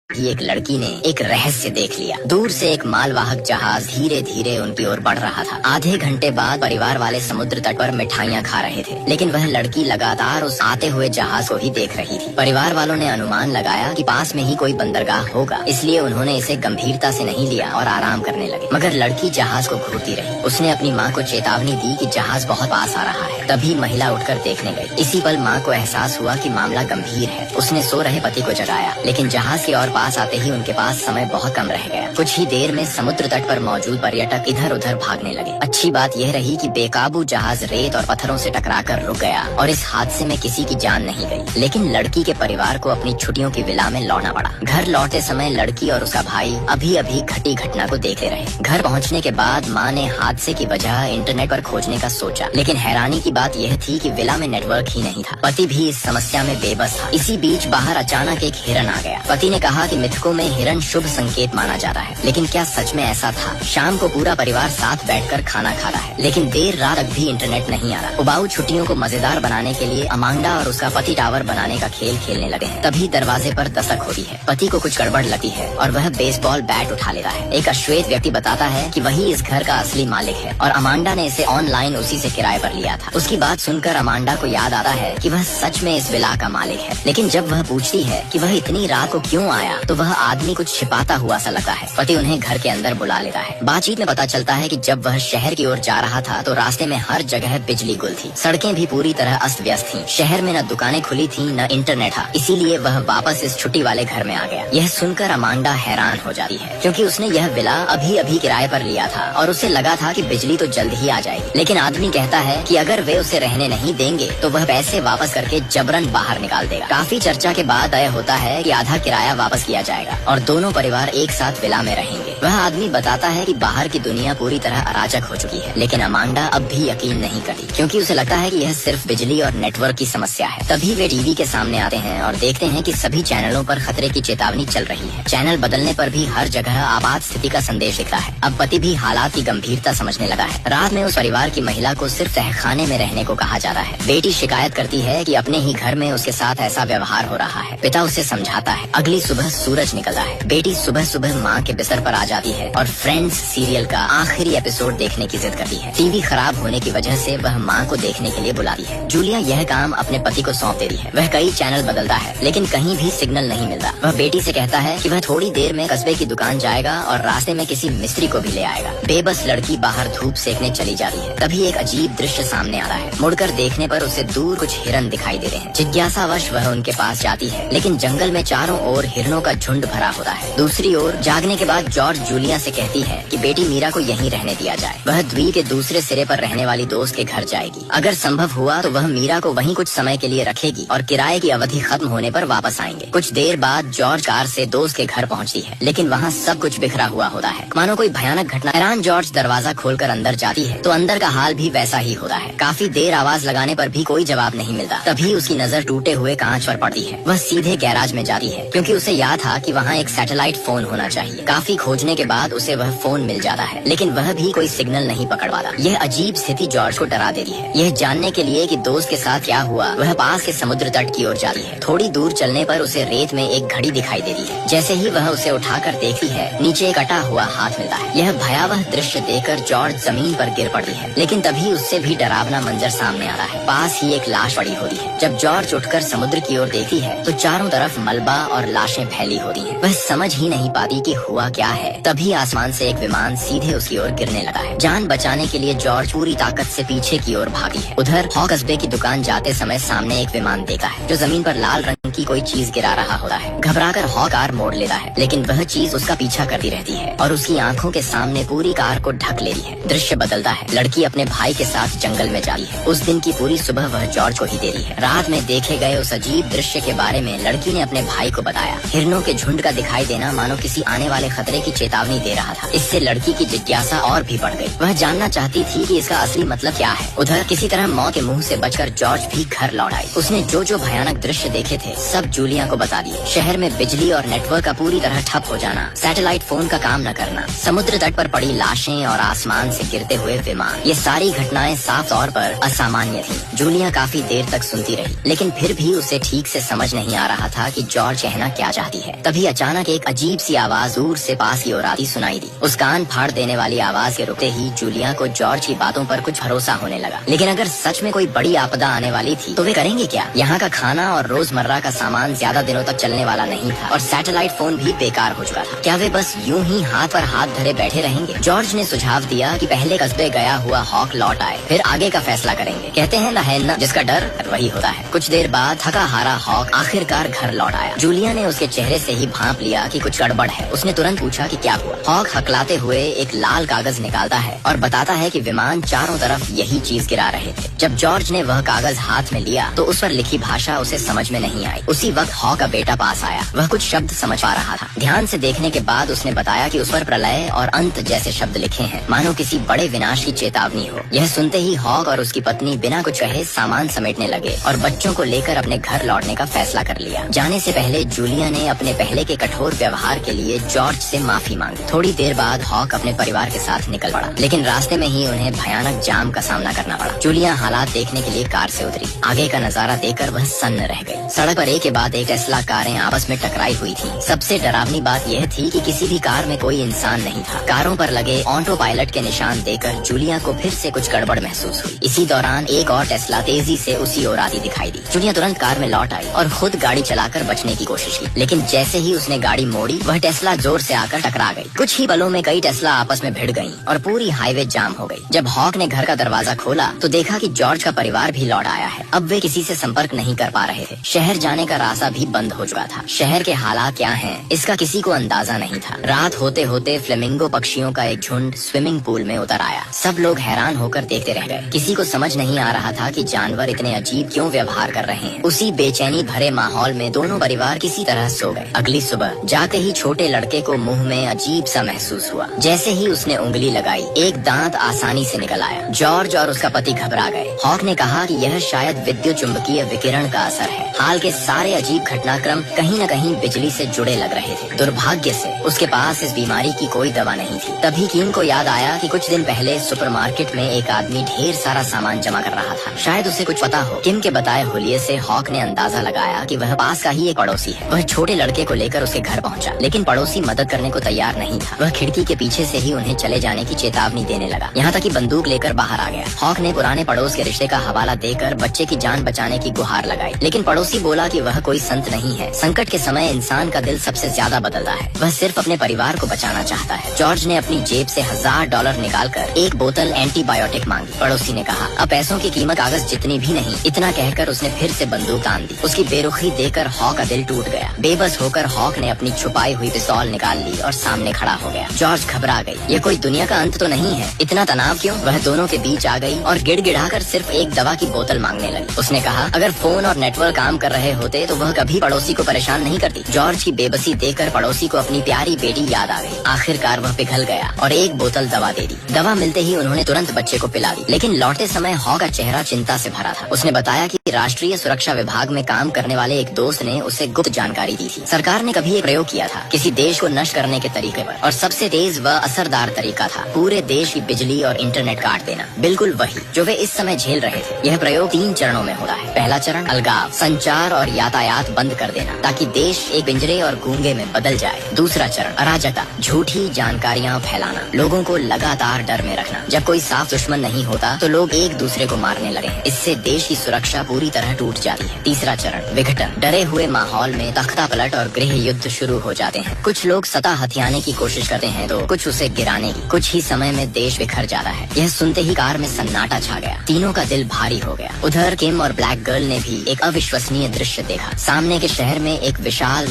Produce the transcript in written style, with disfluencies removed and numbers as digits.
ही एक लड़की ने एक रहस्य देख लिया। दूर से एक मालवाहक जहाज धीरे धीरे उनकी ओर बढ़ रहा था। आधे घंटे बाद परिवार वाले समुद्र तट पर मिठाइयाँ खा रहे थे, लेकिन वह लड़की लगातार उस आते हुए जहाज को ही देख रही थी। परिवार वालों ने अनुमान लगाया कि पास में ही कोई बंदरगाह होगा, इसलिए उन्होंने इसे गंभीरता से नहीं लिया और आराम करने लगे। मगर लड़की जहाज को घूरती रही। उसने अपनी माँ को चेतावनी दी कि जहाज बहुत पास आ रहा है। तभी महिला उठकर देखने गई। इसी पल माँ को एहसास हुआ कि मामला गंभीर है। उसने सो रहे पति को जगाया, लेकिन जहाज की ओर पास आते ही उनके पास समय बहुत कम रह गया। कुछ ही देर में समुद्र तट पर मौजूद पर्यटक इधर उधर भागने लगे। अच्छी बात यह रही कि बेकाबू जहाज रेत और पत्थरों से टकराकर रुक गया और इस हादसे में किसी की जान नहीं गई। लेकिन लड़की के परिवार को अपनी छुट्टियों की विला में लौटना पड़ा। घर लौटते समय लड़की और उसका भाई अभी अभी घटी घटना को देखते रहे। घर पहुँचने के बाद माँ ने हादसे की वजह इंटरनेट पर खोजने का सोचा, लेकिन हैरानी की बात यह थी कि विला में नेटवर्क ही नहीं था। पति भी इस समस्या में बेबस था। इसी बीच बाहर अचानक एक हिरन आ गया। पति ने कहा कि मिथकों में हिरन शुभ संकेत माना जाता है, लेकिन क्या सच में ऐसा था? शाम को पूरा परिवार साथ बैठकर खाना खा रहा है, लेकिन देर रात तक भी इंटरनेट नहीं आ रहा। उबाऊ छुट्टियों को मजेदार बनाने के लिए अमांडा और उसका पति टावर बनाने का खेल खेलने लगे हैं। तभी दरवाजे पर दस्तक होती है। पति को कुछ गड़बड़ लगती है और वह बेसबॉल बैट उठा लेता है। एक अश्वेत व्यक्ति बताता है कि वही इस घर का असली मालिक है और अमांडा ने इसे ऑनलाइन उसी से किराए पर लिया था। उसकी बात सुनकर अमांडा को याद आता है कि वह सच में इस विला का मालिक है। लेकिन जब वह पूछती है कि वह इतनी रात को क्यों आया, तो वह आदमी कुछ छिपाता हुआ सा लगता है। पति उन्हें घर के अंदर बुला लेता है। बातचीत में पता चलता है कि जब वह शहर की ओर जा रहा था तो रास्ते में हर जगह बिजली गुल थी। सड़कें भी पूरी तरह अस्त व्यस्त थी। शहर में न दुकानें खुली थी न इंटरनेट था, इसीलिए वह वापस इस छुट्टी वाले घर में आ गया। यह सुनकर अमांडा हैरान हो जाती है, क्योंकि उसने यह विला अभी अभी किराए पर लिया था और उसे लगा था कि बिजली तो जल्द ही आ जाएगी। लेकिन आदमी कहता है कि अगर वे उसे रहने नहीं देंगे तो वह पैसे वापस करके जबरन बाहर निकाल देगा। काफी चर्चा के बाद तय होता है कि आधा किराया वापस किया जाएगा और दोनों परिवार एक साथ विला में रहेंगे। वह आदमी बताता है कि बाहर की दुनिया पूरी तरह अराजक हो चुकी है, लेकिन अमांडा अब भी यकीन नहीं करती, क्योंकि उसे लगता है कि यह सिर्फ बिजली और नेटवर्क की समस्या है। तभी वे टीवी के सामने आते हैं और देखते हैं कि सभी चैनलों पर खतरे की चेतावनी चल रही है। चैनल बदलने पर भी हर जगह आपात स्थिति का संदेश दिखता है। अब पति भी हालात की गंभीरता समझने लगा है। रात में उस परिवार की महिला को सिर्फ तहखाने में रहने को कहा जाता है। बेटी शिकायत करती है कि अपने ही घर में उसके साथ ऐसा व्यवहार हो रहा है। पिता उसे समझाता है। अगली सुबह सूरज निकलता है। बेटी सुबह सुबह माँ के बिस्तर पर आ जाती है और फ्रेंड्स सीरियल का आखिरी एपिसोड देखने की जिद करती है। टीवी खराब होने की वजह से वह माँ को देखने के लिए बुलाती है। जूलिया यह काम अपने पति को सौंप देती है। वह कई चैनल बदलता है, लेकिन कहीं भी सिग्नल नहीं मिलता। वह बेटी से कहता है कि वह थोड़ी देर में कस्बे की दुकान जाएगा और रास्ते में किसी मिस्त्री को भी ले आएगा। बेबस लड़की बाहर धूप सेकने चली जाती है। तभी एक अजीब दृश्य सामने आता है। मुड़कर देखने पर उसे दूर कुछ हिरन दिखाई दे रहे हैं। जिज्ञासावश वह उनके पास जाती है, लेकिन जंगल में चारों ओर हिरनों का झुंड भरा होता है। दूसरी ओर जागने के बाद जॉर्ज जूलिया से कहती है कि बेटी मीरा को यहीं रहने दिया जाए। वह द्वीप के दूसरे सिरे पर रहने वाली दोस्त के घर जाएगी। अगर संभव हुआ तो वह मीरा को वहीं कुछ समय के लिए रखेगी और किराए की अवधि खत्म होने पर वापस आएंगे। कुछ देर बाद जॉर्ज कार से दोस्त के घर पहुंचती है, लेकिन वहाँ सब कुछ बिखरा हुआ होता है, मानो कोई भयानक घटना। हैरान जॉर्ज दरवाजा खोलकर अंदर जाती है तो अंदर का हाल भी वैसा ही होता है। काफी देर आवाज लगाने पर भी कोई जवाब नहीं मिलता। तभी उसकी नजर टूटे हुए कांच पर पड़ती है। वह सीधे गैराज में जाती है, क्योंकि उसे याद था कि वहाँ एक सैटेलाइट फोन होना चाहिए। काफी खोजने के बाद उसे वह फोन मिल जाता है, लेकिन वह भी कोई सिग्नल नहीं पकड़ पाता। यह अजीब स्थिति जॉर्ज को डरा देती है। यह जानने के लिए कि दोस्त के साथ क्या हुआ, वह पास के समुद्र तट की ओर जाती है। थोड़ी दूर चलने पर उसे रेत में एक घड़ी दिखाई देती है। जैसे ही वह उसे उठाकर देखती है, नीचे एक कटा हुआ हाथ मिलता है। यह भयावह दृश्य देखकर जॉर्ज जमीन पर गिर पड़ती है, लेकिन तभी उससे भी डरावना मंजर सामने आता है। पास ही एक लाश पड़ी होती है। जब जॉर्ज उठकर समुद्र की ओर देखती है तो चारों तरफ मलबा और लाशें फैली होती हैं। वह समझ ही नहीं पाती कि हुआ क्या है। तभी आसमान से एक विमान सीधे उसकी ओर गिरने लगा है। जान बचाने के लिए जॉर्ज पूरी ताकत से पीछे की ओर भागी है। उधर हॉ कस्बे की दुकान जाते समय सामने एक विमान देखा है, जो जमीन पर लाल रंग की कोई चीज गिरा रहा होता है। घबराकर हॉ कार मोड़ लेता है, लेकिन वह चीज उसका पीछा करती रहती है और उसकी आंखों के सामने पूरी कार को ढक लेती है। दृश्य बदलता है। लड़की अपने भाई के साथ जंगल में जाती है। उस दिन की पूरी सुबह वह जॉर्ज को ही दे रही है। रात में देखे गए उस अजीब दृश्य के बारे में लड़की ने अपने भाई को बताया। हिरनों के झुंड का दिखाई देना मानो किसी आने वाले खतरे की चेतावनी दे रहा था। इससे लड़की की जिज्ञासा और भी बढ़ गई। वह जानना चाहती थी कि इसका असली मतलब क्या है। उधर किसी तरह मौत के मुंह से बचकर जॉर्ज भी घर लौट आई। उसने जो जो भयानक दृश्य देखे थे सब जूलिया को बता दिए। शहर में बिजली और नेटवर्क का पूरी तरह ठप हो जाना, सैटेलाइट फोन का काम न करना, समुद्र तट पर पड़ी लाशें और आसमान से गिरते हुए विमान, ये सारी घटनाएं साफ तौर पर असामान्य थी। जूलिया काफी देर तक सुनती रही, लेकिन फिर भी उसे ठीक से समझ नहीं आ रहा था कि जॉर्ज कहना क्या चाहती जाती है। तभी अचानक एक अजीब सी आवाज दूर से पास की ओर आती सुनाई दी। उस कान फाड़ देने वाली आवाज के रुकते ही जूलिया को जॉर्ज की बातों पर कुछ भरोसा होने लगा। लेकिन अगर सच में कोई बड़ी आपदा आने वाली थी तो वे करेंगे क्या? यहाँ का खाना और रोजमर्रा का सामान ज्यादा दिनों तक चलने वाला नहीं था और सैटेलाइट फोन भी बेकार हो चुका था। क्या वे बस यूं ही हाथ पर हाथ धरे बैठे रहेंगे? जॉर्ज ने सुझाव दिया कि पहले कस्बे गया हुआ हॉक लौट आए, फिर आगे का फैसला करेंगे। कहते हैं ना जिसका डर वही होता है। कुछ देर बाद थका हारा हॉक आखिरकार घर लौट आया। जूलिया ने उसके चेहरे से ही भांप लिया कि कुछ गड़बड़ है। उसने तुरंत पूछा कि क्या हुआ। हॉक हकलाते हुए एक लाल कागज निकालता है और बताता है कि विमान चारों तरफ यही चीज गिरा रहे थे। जब जॉर्ज ने वह कागज हाथ में लिया तो उस पर लिखी भाषा उसे समझ में नहीं आई। उसी वक्त हॉक का बेटा पास आया। वह कुछ शब्द समझ पा रहा था। ध्यान से देखने के बाद उसने बताया कि उस पर प्रलय और अंत जैसे शब्द लिखे हैं, मानो किसी बड़े विनाश की चेतावनी हो। यह सुनते ही हॉक और उसकी पत्नी बिना कुछ कहे सामान समेटने लगे और बच्चों को लेकर अपने घर लौटने का फैसला कर लिया। जाने से पहले जूलिया ने अपने पहले के कठोर व्यवहार के लिए जॉर्ज से माफी मांगी। थोड़ी देर बाद हॉक अपने परिवार के साथ निकल पड़ा, लेकिन रास्ते में ही उन्हें भयानक जाम का सामना करना पड़ा। जूलिया हालात देखने के लिए कार से उतरी। आगे का नजारा देखकर वह सन्न रह गई। सड़क पर एक के बाद एक टेस्ला कारें आपस में टकराई हुई थी। सबसे डरावनी बात यह थी कि किसी भी कार में कोई इंसान नहीं था। कारों पर लगे ऑटो पायलट के निशान देखकर जूलिया को फिर से कुछ गड़बड़ महसूस हुई। इसी दौरान एक और टेस्ला तेजी से उसी ओर आती दिखाई दी। जूलिया तुरंत कार में लौट आई और खुद गाड़ी चलाकर बचने की कोशिश की, लेकिन जैसे ही उसने गाड़ी मोड़ी वह टेस्ला जोर से आकर टकरा गई। कुछ ही पलों में कई टेस्ला आपस में भिड़ गईं और पूरी हाईवे जाम हो गई। जब हॉक ने घर का दरवाजा खोला तो देखा कि जॉर्ज का परिवार भी लौट आया है। अब वे किसी से संपर्क नहीं कर पा रहे थे। शहर जाने का रास्ता भी बंद हो चुका था। शहर के हालात क्या हैं, इसका किसी को अंदाजा नहीं था। रात होते होते फ्लेमिंगो पक्षियों का एक झुंड स्विमिंग पूल में उतर आया। सब लोग हैरान होकर देखते रह गए। किसी को समझ नहीं आ रहा था कि जानवर इतने अजीब क्यों व्यवहार कर रहे हैं। उसी बेचैनी भरे माहौल में दोनों परिवार किसी तरह सो गए। अगली सुबह जाते ही छोटे लड़के को मुंह में अजीब सा महसूस हुआ। जैसे ही उसने उंगली लगाई एक दांत आसानी से निकल आया। जॉर्ज और उसका पति घबरा गए। हॉक ने कहा कि यह शायद विद्युत चुंबकीय विकिरण का असर है। हाल के सारे अजीब घटनाक्रम कहीं न कहीं बिजली से जुड़े लग रहे थे। दुर्भाग्य से उसके पास इस बीमारी की कोई दवा नहीं थी। तभी किम को याद आया कि कुछ दिन पहले सुपरमार्केट में एक आदमी ढेर सारा सामान जमा कर रहा था। शायद उसे कुछ पता हो। किम के बताए हुलिये से हॉक ने अंदाजा लगाया कि वह पास का ही एक पड़ोसी है। वह छोटे लड़के को लेकर उसके घर पहुंचा, लेकिन पड़ोसी मदद करने को तैयार नहीं था। वह खिड़की के पीछे से ही उन्हें चले जाने की चेतावनी देने लगा, यहाँ तक कि बंदूक लेकर बाहर आ गया। हॉक ने पुराने पड़ोस के रिश्ते का हवाला देकर बच्चे की जान बचाने की गुहार लगाई, लेकिन पड़ोसी बोला कि वह कोई संत नहीं है। संकट के समय इंसान का दिल सबसे ज्यादा बदलता है। वह सिर्फ अपने परिवार को बचाना चाहता है। जॉर्ज ने अपनी जेब से $1000 निकालकर एक बोतल एंटीबायोटिक मांगी। पड़ोसी ने कहा अब पैसों की कीमत कागज जितनी भी नहीं। इतना कहकर उसने फिर से बंदूक तान दी। उसकी बेरुखी देखकर हॉक का दिल टूट गया। बेबस होकर हॉक ने अपनी छुपाई हुई पिस्तौल निकाल ली और सामने खड़ा हो गया। जॉर्ज घबरा गई। ये कोई दुनिया का अंत तो नहीं है, इतना तनाव क्यों? वह दोनों के बीच आ गई और गिड़गिड़ाकर सिर्फ एक दवा की बोतल मांगने लगी। उसने कहा अगर फोन और नेटवर्क काम कर रहे होते तो वह कभी पड़ोसी को परेशान नहीं करती। जॉर्ज की बेबसी देखकर पड़ोसी को अपनी प्यारी बेटी याद आ गई। आखिरकार वह पिघल गया और एक बोतल दवा दे दी। दवा मिलते ही उन्होंने तुरंत बच्चे को पिला दी, लेकिन लौटते समय हॉक का चेहरा चिंता से भरा था। उसने बताया कि राष्ट्रीय सुरक्षा विभाग में काम करने वाले एक दोस्त ने उसे गुप्त जानकारी दी थी। सरकार ने कभी एक प्रयोग किया था किसी देश को नष्ट करने के तरीके पर, और सबसे तेज व असरदार तरीका था पूरे देश की बिजली और इंटरनेट काट देना। बिल्कुल वही जो वे इस समय झेल रहे थे। यह प्रयोग 3 चरणों में होता है। पहला चरण अलगाव, संचार और यातायात बंद कर देना ताकि देश एक पिंजरे और गूंगे में बदल जाए। दूसरा चरण अराजकता, झूठी जानकारियाँ फैलाना, लोगों को लगातार डर में रखना। जब कोई साफ दुश्मन नहीं होता तो लोग एक दूसरे को मारने लगे। इससे देश की सुरक्षा पूरी तरह टूट जाती है। तीसरा चरण विघटन, डरे हुए माहौल में तख्ता पलट और गृह युद्ध शुरू हो जाते हैं। कुछ लोग सत्ता हथियाने की कोशिश करते हैं तो कुछ उसे गिराने की। कुछ ही समय में देश बिखर जाता है। यह सुनते ही कार में सन्नाटा छा गया। तीनों का दिल भारी हो गया। उधर किम और ब्लैक गर्ल ने भी एक अविश्वसनीय दृश्य देखा। सामने के शहर में एक विशाल